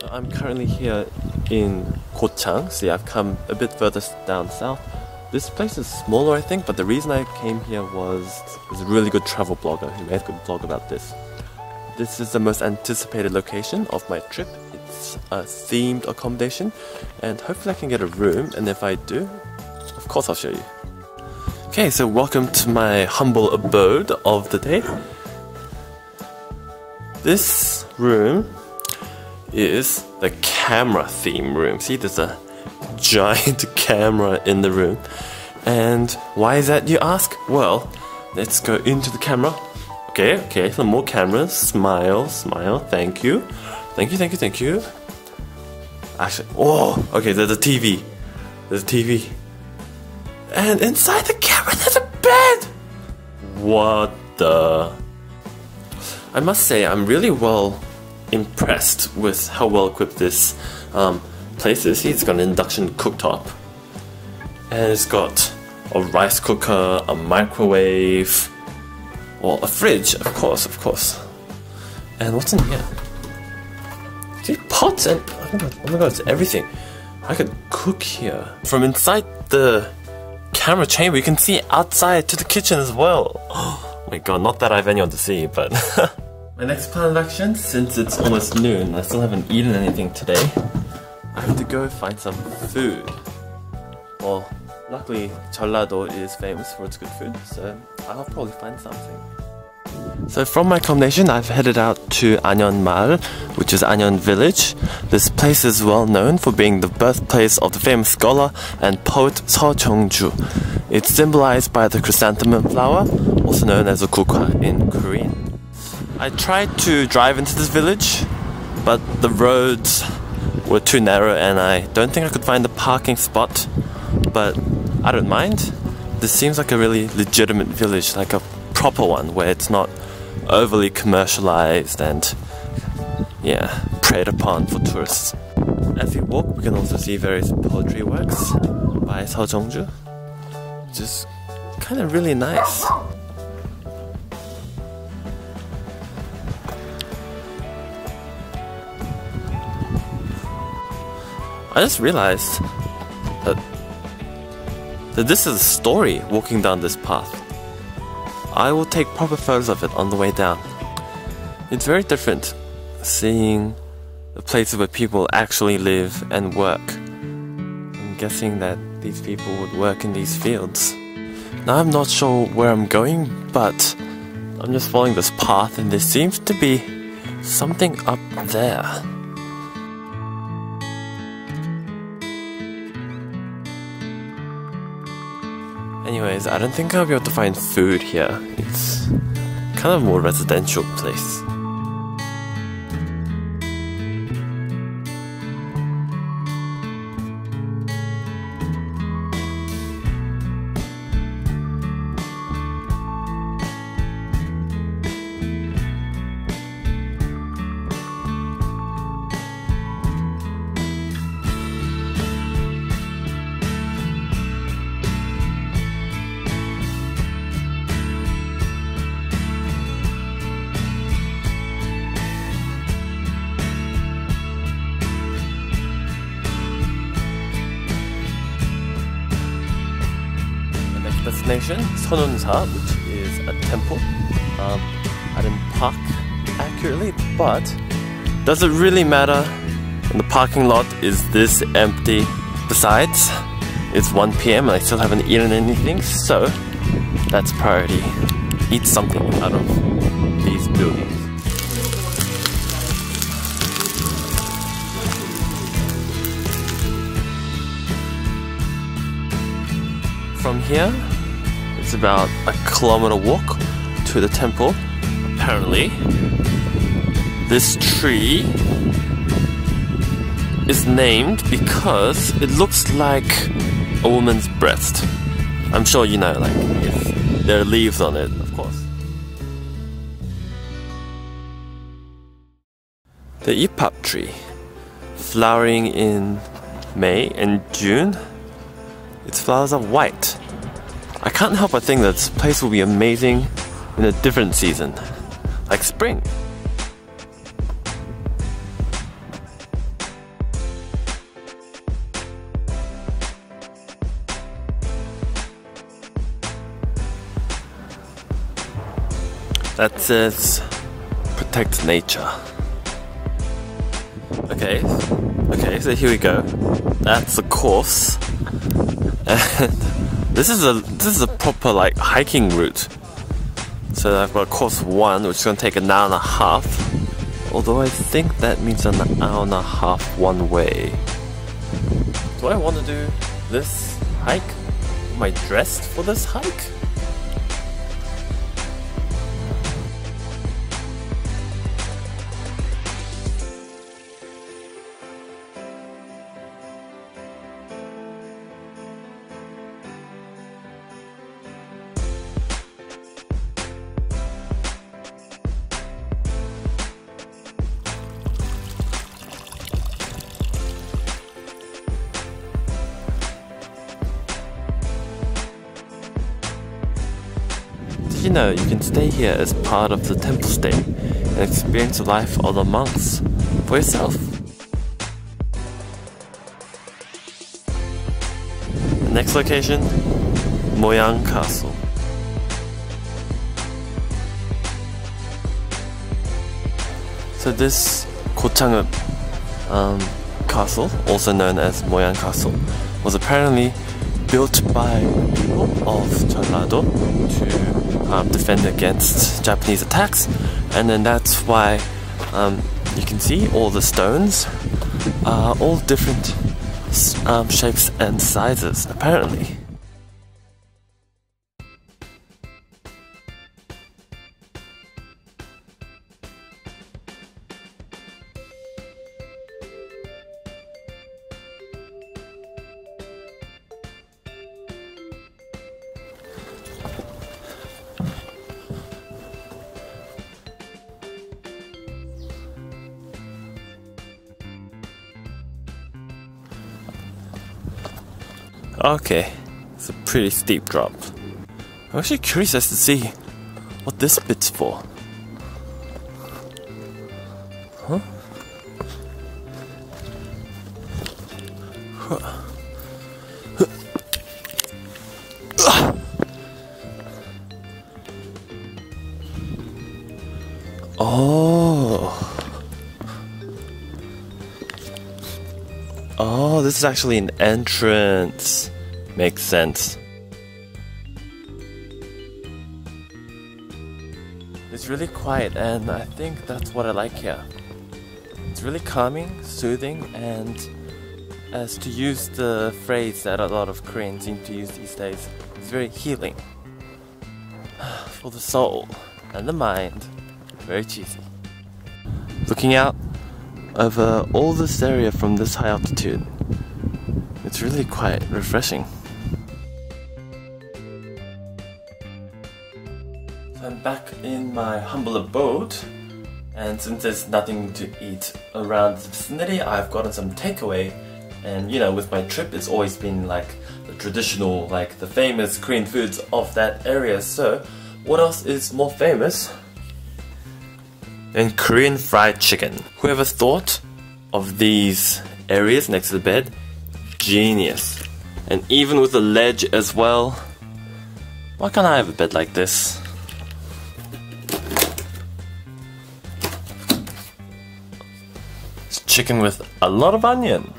So I'm currently here in Gochang. See, I've come a bit further down south. This place is smaller, I think, but the reason I came here was there's a really good travel blogger who made a good blog about this. This is the most anticipated location of my trip. It's a themed accommodation, and hopefully I can get a room, and if I do, of course I'll show you. Okay, so welcome to my humble abode of the day. This room is the camera theme room. See, there's a giant camera in the room. And why is that, you ask? Well, let's go into the camera. Okay, some more cameras. Smile, smile, thank you. Thank you. Actually, oh, okay, there's a TV. There's a TV. And inside the camera, there's a bed! What the... I must say, I'm really well impressed with how well equipped this place is. See, it's got an induction cooktop, and it's got a rice cooker, a microwave, well, a fridge, of course. And what's in here? See, pots and oh my god, it's everything. I could cook here. From inside the camera chamber, you can see outside to the kitchen as well. Oh my god, not that I have anyone to see, but my next plan of action, since it's almost noon, I still haven't eaten anything today, I have to go find some food. Well, luckily, Jeollado is famous for its good food, so I'll probably find something. So from my accommodation, I've headed out to Anyeon Maul, which is Anyeon village. This place is well known for being the birthplace of the famous scholar and poet Seo Jung-ju. It's symbolized by the chrysanthemum flower, also known as a gukwa in Korean. I tried to drive into this village, but the roads were too narrow and I don't think I could find a parking spot, but I don't mind. This seems like a really legitimate village, like a proper one where it's not overly commercialized and preyed upon for tourists. As we walk, we can also see various poetry works by Seo Jung-ju, which is kind of really nice. I just realized that this is a story walking down this path. I will take proper photos of it on the way down. It's very different seeing the places where people actually live and work. I'm guessing that these people would work in these fields. Now I'm not sure where I'm going, but I'm just following this path and there seems to be something up there. Anyways, I don't think I'll be able to find food here. It's kind of a more residential place. Destination, Jun-Sup, which is a temple. I didn't park accurately, but does it really matter when the parking lot is this empty? Besides, it's 1 PM and I still haven't eaten anything, so that's priority. Eat something out of these buildings. From here, it's about a kilometer walk to the temple. Apparently, this tree is named because it looks like a woman's breast. I'm sure you know, like, if there are leaves on it, of course. The ipap tree, flowering in May and June. Its flowers are white. I can't help but think that this place will be amazing in a different season, like spring. that says protect nature. Okay, so here we go. That's the course, and this is a proper like hiking route. So I've got course 1, which is going to take an hour and a half. Although I think that means an hour and a half one way. Do I want to do this hike? Am I dressed for this hike? Did you know you can stay here as part of the temple stay and experience the life of the monks for yourself? The next location, Moyang Castle. So this Gochangeup castle, also known as Moyang Castle, was apparently built by people of Jeollado to defend against Japanese attacks, and then that's why you can see all the stones are all different shapes and sizes apparently. Okay, it's a pretty steep drop. I'm actually curious as to see what this bit's for. Huh? Oh, this is actually an entrance. Makes sense. It's really quiet, and I think that's what I like here. It's really calming, soothing, and as to use the phrase that a lot of Koreans seem to use these days, it's very healing. For the soul and the mind. Very cheesy. Looking out over all this area from this high altitude, it's really quite refreshing. So I'm back in my humble abode, and since there's nothing to eat around the vicinity, I've gotten some takeaway. And you know, with my trip, it's always been like the traditional, like the famous Korean foods of that area. So what else is more famous than Korean fried chicken? Whoever thought of these areas next to the bed? Genius. And even with a ledge as well. Why can't I have a bed like this? It's chicken with a lot of onion.